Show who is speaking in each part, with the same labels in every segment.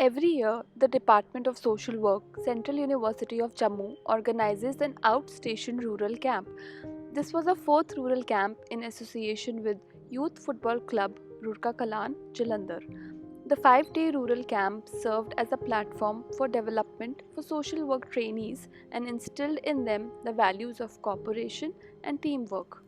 Speaker 1: Every year, the Department of Social Work, Central University of Jammu, organizes an outstation rural camp. This was a fourth rural camp in association with Youth Football Club Rurka Kalan, Jalandhar. The 5-day rural camp served as a platform for development for social work trainees and instilled in them the values of cooperation and teamwork.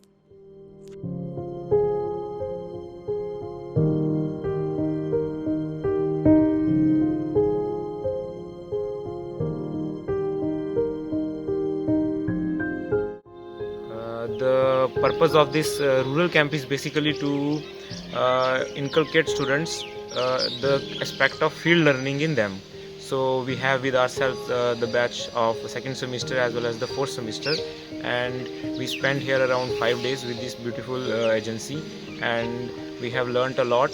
Speaker 2: The purpose of this rural camp is basically to inculcate students the aspect of field learning in them. So we have with ourselves the batch of second semester as well as the fourth semester, and we spent here around 5 days with this beautiful agency, and we have learnt a lot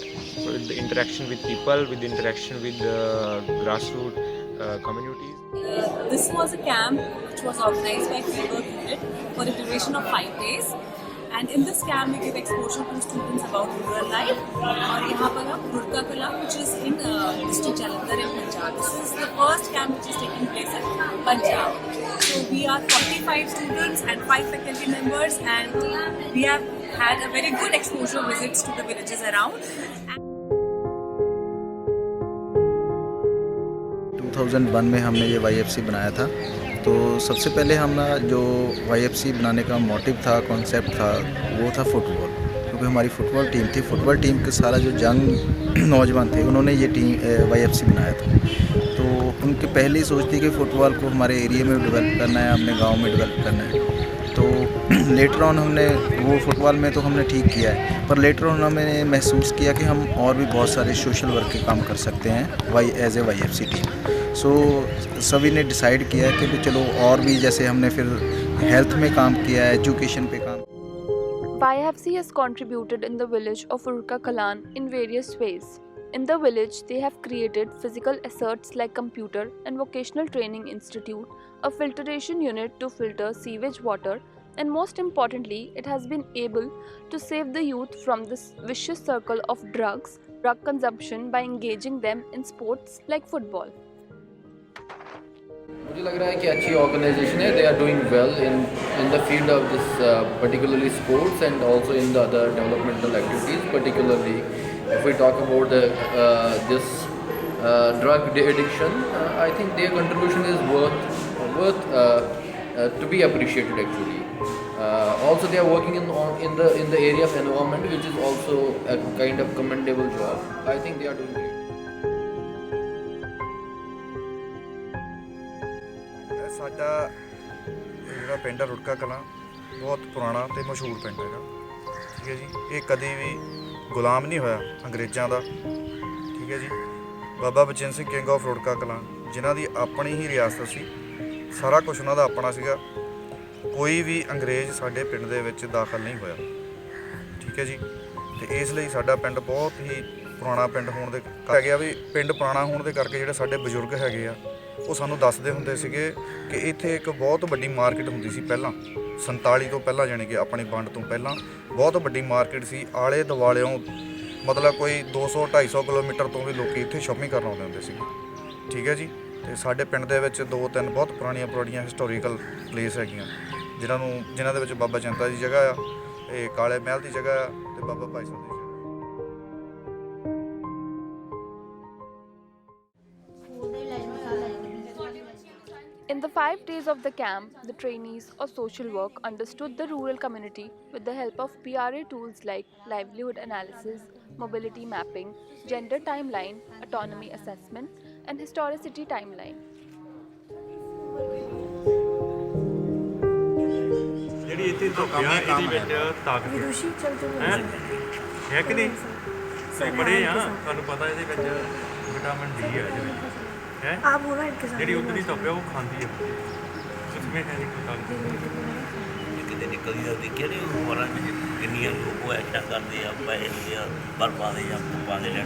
Speaker 2: with the interaction with people, with the interaction with the grassroots communities.
Speaker 3: This was a camp which was organized by Fieldwork Unit for a duration of 5 days. And in this camp, we give exposure to students about rural life. और यहाँ पर हम रुड़का कला, which is in district Jalandhar in Punjab. This is the first camp which is taking place in Punjab. So we are 45 students and 5 faculty members, and we have had a very good exposure visits to the villages around.
Speaker 4: 2001 में हमने ये YFC बनाया था। तो सबसे पहले हमारा जो YFC बनाने का मोटिव था, कॉन्सेप्ट था, वो था फुटबॉल, क्योंकि हमारी फुटबॉल टीम थी। फुटबॉल टीम के सारा जो यंग नौजवान थे, उन्होंने ये टीम YFC बनाया था। तो उनकी पहली सोच थी कि फ़ुटबॉल को हमारे एरिया में डेवलप करना है, अपने गांव में डेवलप करना है। तो लेटर ऑन हमने वो फुटबॉल में तो हमने ठीक किया है, पर लेटर ऑन हमने महसूस किया कि हम और भी बहुत सारे सोशल वर्क के काम कर सकते हैं एज ए YFC टीम। सो सभी ने डिसाइड किया कि भी चलो और भी, जैसे हमने फिर हेल्थ में काम किया है, एजुकेशन पे काम।
Speaker 1: YFC has contributed in the village of Urka Kalan in various ways. In the village, they have created physical assets like computer and vocational training institute, a filtration unit to filter sewage water, and most importantly, it has been able to save the youth from this vicious circle of drug consumption by engaging them in sports like football.
Speaker 5: मुझे लग रहा है कि अच्छी organization है. They are doing well in the field of this particularly sports and also in the other developmental activities. Particularly if we talk about this drug addiction, I think their contribution is worth to be appreciated actually. Also they are working in the area of environment, which is also a kind of commendable job. I think they are doing great.
Speaker 6: ਸਾਡਾ ਜਿਹੜਾ ਪਿੰਡ ਆ ਰੁੜਕਾ ਕਲਾਂ ਬਹੁਤ ਪੁਰਾਣਾ ਤੇ ਮਸ਼ਹੂਰ ਪਿੰਡ ਹੈਗਾ, ਠੀਕ ਹੈ ਜੀ। ਇਹ ਕਦੇ ਵੀ ਗੁਲਾਮ ਨਹੀਂ ਹੋਇਆ ਅੰਗਰੇਜ਼ਾਂ ਦਾ, ਠੀਕ ਹੈ ਜੀ। ਬਾਬਾ ਬਚਨ ਸਿੰਘ ਕਿੰਗ ਆਫ ਰੁੜਕਾ ਕਲਾਂ, ਜਿਨ੍ਹਾਂ ਦੀ ਆਪਣੀ ਹੀ ਰਿਆਸਤ ਸੀ, ਸਾਰਾ ਕੁਝ ਉਹਨਾਂ ਦਾ ਆਪਣਾ ਸੀਗਾ। ਕੋਈ ਵੀ ਅੰਗਰੇਜ਼ ਸਾਡੇ ਪਿੰਡ ਦੇ ਵਿੱਚ ਦਾਖਲ ਨਹੀਂ ਹੋਇਆ, ਠੀਕ ਹੈ ਜੀ। ਤੇ ਇਸ ਲਈ ਸਾਡਾ ਪਿੰਡ ਬਹੁਤ ਹੀ ਪੁਰਾਣਾ ਪਿੰਡ ਹੋਣ ਦੇ ਹੈਗਾ ਵੀ ਪਿੰਡ ਪੁਰਾਣਾ ਹੋਣ ਦੇ ਕਰਕੇ ਜਿਹੜੇ ਸਾਡੇ ਬਜ਼ੁਰਗ ਹੈਗੇ ਆ, ਉਹ ਸਾਨੂੰ ਦੱਸਦੇ ਹੁੰਦੇ ਸੀਗੇ ਕਿ ਇੱਥੇ ਇੱਕ ਬਹੁਤ ਵੱਡੀ ਮਾਰਕੀਟ ਹੁੰਦੀ ਸੀ ਪਹਿਲਾਂ, 47 ਤੋਂ ਪਹਿਲਾਂ, ਜਾਣੀ ਕਿ ਆਪਣੀ ਵੰਡ ਤੋਂ ਪਹਿਲਾਂ ਬਹੁਤ ਵੱਡੀ ਮਾਰਕੀਟ ਸੀ। ਆਲੇ ਦੁਆਲਿਓਂ ਮਤਲਬ ਕੋਈ 200-250 ਕਿਲੋਮੀਟਰ ਤੋਂ ਵੀ ਲੋਕ ਇੱਥੇ ਸ਼ਾਪਿੰਗ ਕਰਨ ਆਉਂਦੇ ਹੁੰਦੇ ਸੀ, ਠੀਕ ਹੈ ਜੀ। ਤੇ ਸਾਡੇ ਪਿੰਡ ਦੇ ਵਿੱਚ 2-3 ਬਹੁਤ ਪੁਰਾਣੀਆਂ ਹਿਸਟੋਰੀਕਲ ਪਲੇਸ ਹੈਗੀਆਂ, ਜਿਨ੍ਹਾਂ ਦੇ ਵਿੱਚ ਬਾਬਾ ਚਿੰਤਾ ਦੀ ਜਗ੍ਹਾ ਆ, ਇਹ ਕਾਲੇ ਮਹਿਲ ਦੀ ਜਗ੍ਹਾ ਆ, ਤੇ ਬਾਬਾ ਭਾਈ ਸਾਹਿਬ ਦੀ ਜਗ੍ਹਾ।
Speaker 1: In the 5 days of the camp, the trainees of social work understood the rural community with the help of PRA tools like livelihood analysis, mobility mapping, gender timeline, autonomy assessment, and historicity timeline.
Speaker 7: ਜਿਹੜੀ ਇੱਥੇ ਧੋਖਿਆ ਇਹਦੇ ਵਿੱਚ ਤਾਕਤ ਹੈ ਕਿ ਨਹੀਂ? ਬੜੇ ਆ, ਤੁਹਾਨੂੰ ਪਤਾ ਇਹਦੇ ਵਿੱਚ ਵਿਟਾਮਿਨ ਡੀ ਹੈ ਇਹਦੇ ਵਿੱਚ, ਹੈ ਜਿਹੜੀ ਉਧਰੀ ਧੋਖਿਆ ਉਹ ਖਾਂਦੀ ਹੈ, ਉਸਮੇ ਹੈ ਨਹੀਂ ਤਾਕਤ।
Speaker 8: ਕਿਤੇ ਨਿਕਲਦੀ ਦਾ ਦੇਖਿਆ ਨਹੀਂ ਉਮਰਾਂ ਵਿੱਚ ਕਿੰਨੀਆਂ ਲੋਕ ਐਸਾ ਕਰਦੇ ਆ, ਪੈਸੇ ਆ ਬਰਬਾਦ ਜਾਂ ਪਾ ਦੇ ਲੈਣ।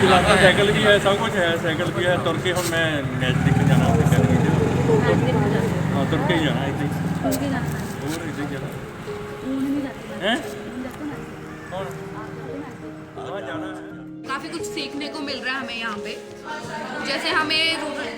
Speaker 7: ਚਲਾਤਾ ਸਾਈਕਲ ਵੀ ਹੈ, ਸਭ ਕੁਝ ਹੈ, ਸਾਈਕਲ ਵੀ ਹੈ। ਤੁਰ ਕੇ ਹੁਣ ਮੈਂ ਮੈਚ ਦੇਖਣ ਜਾਣਾ ਉੱਥੇ ਅਕੈਡਮੀ 'ਚ। ਹਾਂ, ਤੁਰ ਕੇ ਹੀ ਜਾਣਾ ਇੱਥੇ, ਹੋਰ ਇੱਥੇ ਜਾਣਾ ਹੈ।
Speaker 9: काफ़ी कुछ सीखने को मिल रहा है हमें यहाँ पे। जैसे हमें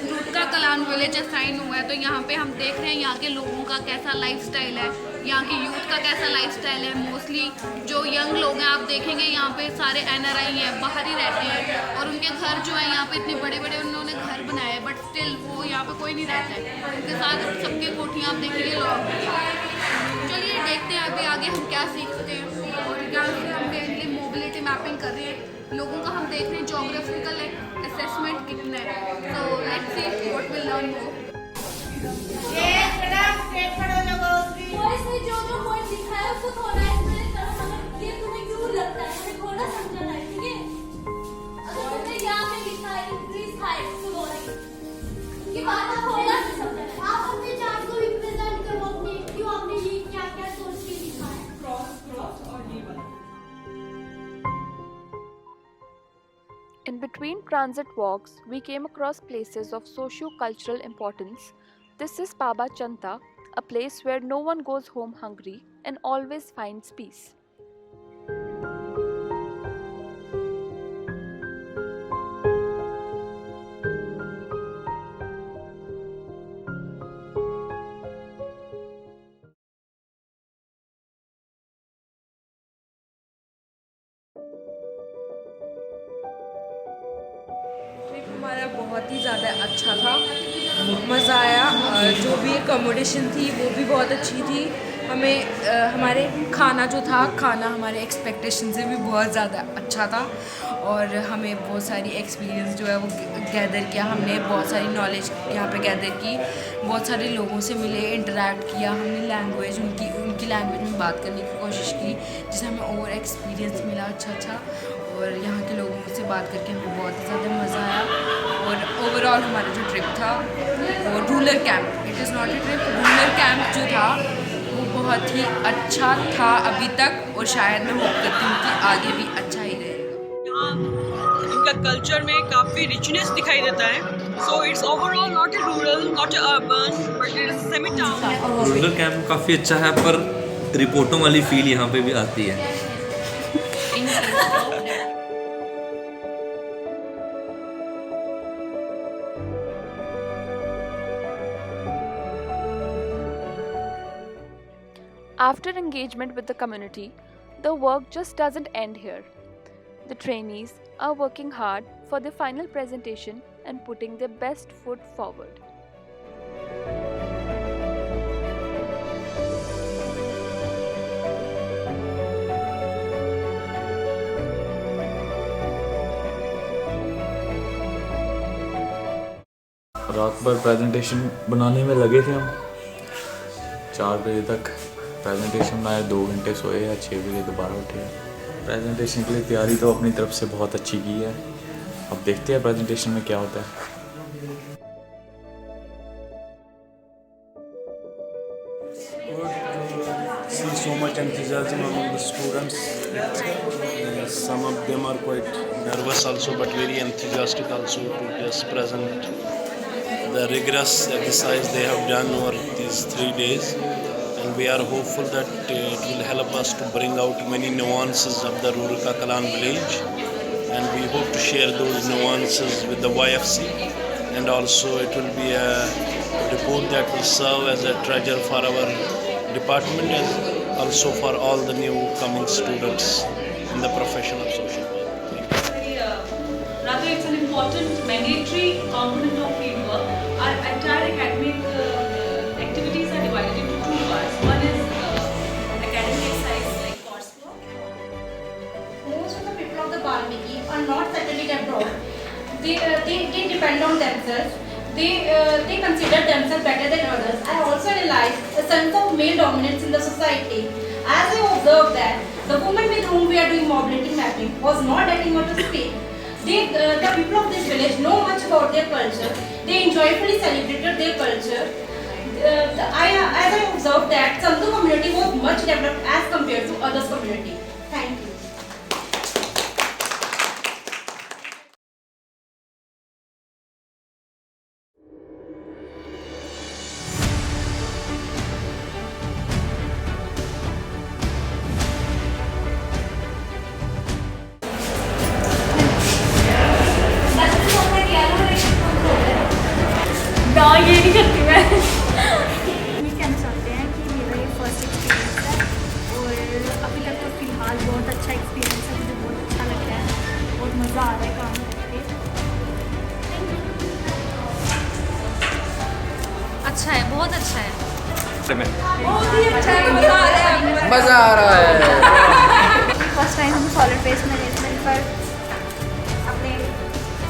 Speaker 9: रुड़का कलान विलेज असाइन हुआ है, तो यहाँ पे हम देख रहे हैं यहाँ के लोगों का कैसा लाइफस्टाइल है, यहाँ की यूथ का कैसा लाइफस्टाइल है। मोस्टली जो यंग लोग हैं, आप देखेंगे यहाँ पे सारे NRI हैं, बाहर ही रहते हैं, और उनके घर जो है यहाँ पे इतने बड़े बड़े उन्होंने घर बनाए हैं, बट स्टिल वो यहाँ पे कोई नहीं रहता है। उनके साथ सबके कोठियाँ आप देखेंगे लोग। चलिए देखते हैं अभी आगे हम क्या सीखते हैं, और यहाँ से हम मेनली मोबिलिटी मैपिंग कर रहे हैं। लोगों का हम देख रहे हैं जोग्राफिकल असेसमेंट कितना है, तो let's see what will learn more.
Speaker 10: जो जो पॉइंट लिखा है उसको थोड़ा एक्सप्लेन करो, मतलब ये तुम्हें क्यों लगता है, हमें थोड़ा समझना है, ठीक है। अगर तुमने यहाँ पे लिखा है इंक्रीज हाइट फ्लोरिंग की बात आप थोड़ा सा समझना है। आप अपने चार्ट को रिप्रेजेंट करो, अपने क्यों आपने ये क्या क्या सोच के लिखा है। क्रॉस और ये वाला।
Speaker 1: In between transit walks, we came across places of socio-cultural importance. This is Baba Chanta, a place where no one goes home hungry and always finds peace.
Speaker 11: Trip हमारा बहुत ही ज़्यादा अच्छा था, मज़ा आया। जो भी एकोमोडेशन थी वो भी बहुत अच्छी थी। हमें हमारे खाना जो था, खाना हमारे एक्सपेक्टेशन से भी बहुत ज़्यादा अच्छा था, और हमें बहुत सारी एक्सपीरियंस जो है वो गैदर किया। हमने बहुत सारी नॉलेज यहाँ पे गैदर की, बहुत सारे लोगों से मिले, इंटरेक्ट किया। हमने लैंग्वेज उनकी लैंग्वेज में बात करने की कोशिश की, जिससे हमें और एक्सपीरियंस मिला अच्छा। और यहाँ के लोगों से बात करके हमें बहुत ही ज़्यादा मज़ा आया। और ओवरऑल हमारा जो ट्रिप था वो rural camp, it is not a trip, rural camp जो था वो बहुत ही अच्छा था अभी तक, और शायद मैं होप करती हूँ कि आगे भी अच्छा ही रहेगा।
Speaker 12: यहाँ इनका कल्चर में काफ़ी रिचनेस दिखाई देता है। So it's overall not a rural, not a urban, but it is semi town.
Speaker 13: Rural camp काफ़ी अच्छा है, पर रिपोर्टों वाली फील यहाँ पे भी आती है।
Speaker 1: After engagement with the community, the work just doesn't end here. The trainees are working hard for their final presentation and putting their best foot forward.
Speaker 14: रात भर प्रेजेंटेशन बनाने में लगे थे हम, 4 बजे तक प्रेजेंटेशन बनाए, 2 घंटे सोए या 6 बजे दोबारा उठे। प्रेजेंटेशन के लिए तैयारी तो अपनी तरफ से बहुत अच्छी की है, अब देखते हैं प्रेजेंटेशन में क्या होता है।
Speaker 15: See so much enthusiasm among the students. Some of them are quite nervous also, but very enthusiastic also to just present the rigorous exercise they have done over these 3 days. And we are hopeful that it will help us to bring out many nuances of the Rurka Kalan village. And we hope to share those nuances with the YFC. And also it will be a report that will serve as a treasure for our department and also for all the new coming students in the profession of social work.
Speaker 3: Rather, it's an important mandatory component of fieldwork. Our entire academic activities are divided into 2 parts. One is academic exercise like coursework.
Speaker 10: Most of the people of the Valmiki are not settled abroad. They depend on themselves. They consider themselves better than others. I also realize a sense of male dominance in the society. As I observed that the women with whom we are doing mobility mapping was not letting much to speak. The people of this village know much about their culture. They enjoyfully celebrated their culture. As I observed that Sandhu community was much developed as compared to others community. Thank you. Experience है, मुझे बहुत अच्छा लग रहा है, बहुत मज़ा आ रहा है काम करके।
Speaker 9: अच्छा है, बहुत अच्छा है।
Speaker 11: बहुत ही अच्छा है, मज़ा आ रहा है।
Speaker 10: फर्स्ट टाइम हम सॉलिड वेस्ट मैनेजमेंट पर अपने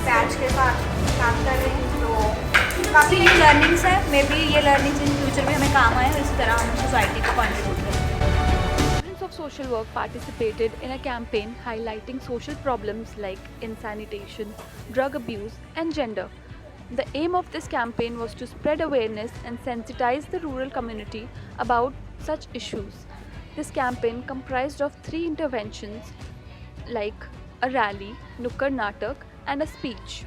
Speaker 10: बैच के साथ काम कर रहे हैं, तो काफ़ी न्यू लर्निंग्स है। मे बी ये लर्निंग्स इन फ्यूचर में हमें काम आए और इस तरह हम सोसाइटी को कंट्रीब्यूट करें।
Speaker 1: Students of social work participated in a campaign highlighting social problems like insanitation, drug abuse, and gender. The aim of this campaign was to spread awareness and sensitize the rural community about such issues. This campaign comprised of 3 interventions like a rally, nukkad natak, and a speech.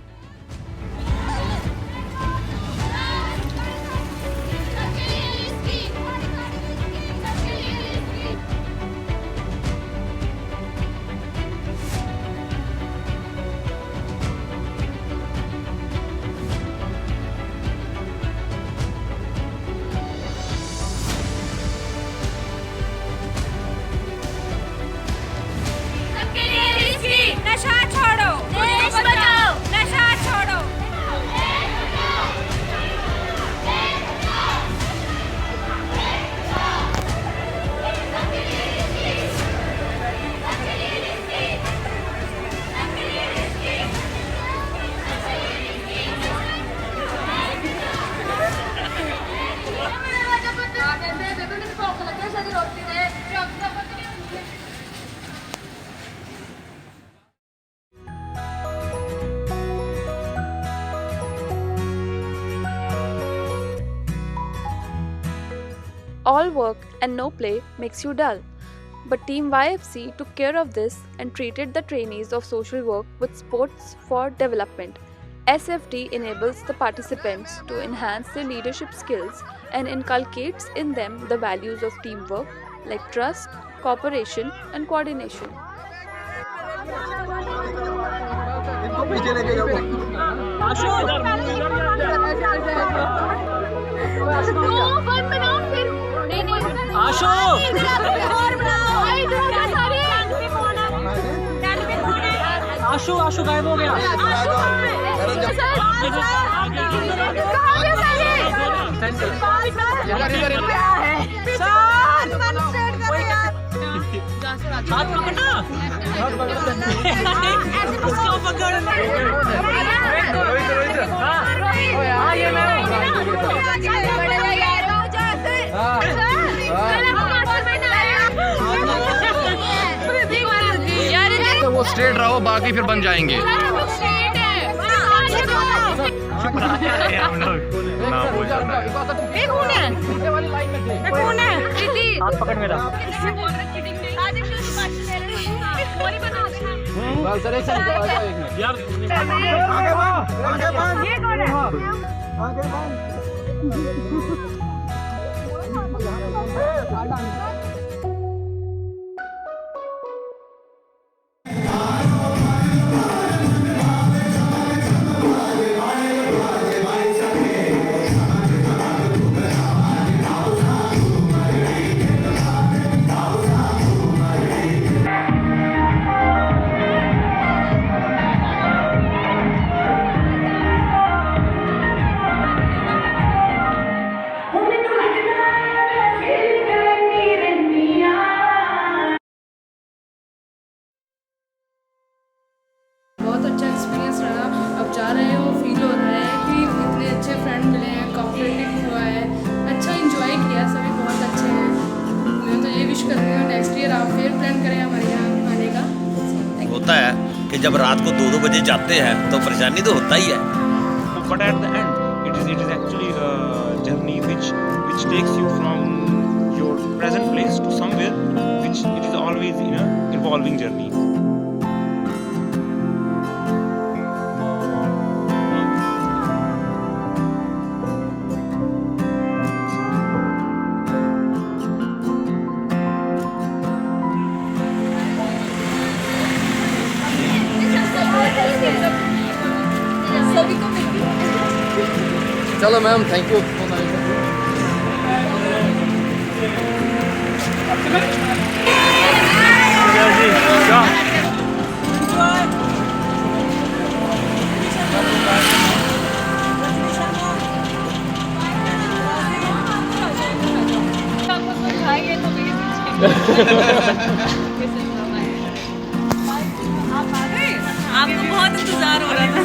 Speaker 10: नशा छोड़ो, देश बचाओ, नशा छोड़ो।
Speaker 1: All work and no play makes you dull. But Team YFC took care of this and treated the trainees of social work with sports for development. SFD enables the participants to enhance their leadership skills and inculcates in them the values of teamwork like trust, cooperation, and coordination.
Speaker 16: आशु गायब हो गया। हाथ पकड़ना, उसको पकड़ना। हाँ ये मैं
Speaker 5: तो वो स्ट्रेट रहो, बाकी फिर बन जाएंगे।
Speaker 16: हाथ पकड़ मेरा। यार
Speaker 11: बहुत अच्छा एक्सपीरियंस रहा। अब जा रहे हो फील हो रहा है कि इतने अच्छे फ्रेंड मिले हैं, कोऑपरेटिव हुआ है, अच्छा एंजॉय किया, सभी बहुत अच्छे हैं। मैं तो ये विश कर रही हूँ नेक्स्ट ईयर आप फिर प्लान करें हमारे यहाँ आने का।
Speaker 8: होता है कि जब रात को 2-2 बजे जाते हैं तो परेशानी तो होता ही है।
Speaker 2: But at the end, it is actually a journey which takes you from your present place to somewhere which it is always in a evolving journey.
Speaker 5: चलो मैम, थैंक यू।
Speaker 16: जी
Speaker 3: आपको बहुत इंतजार हो रहा था।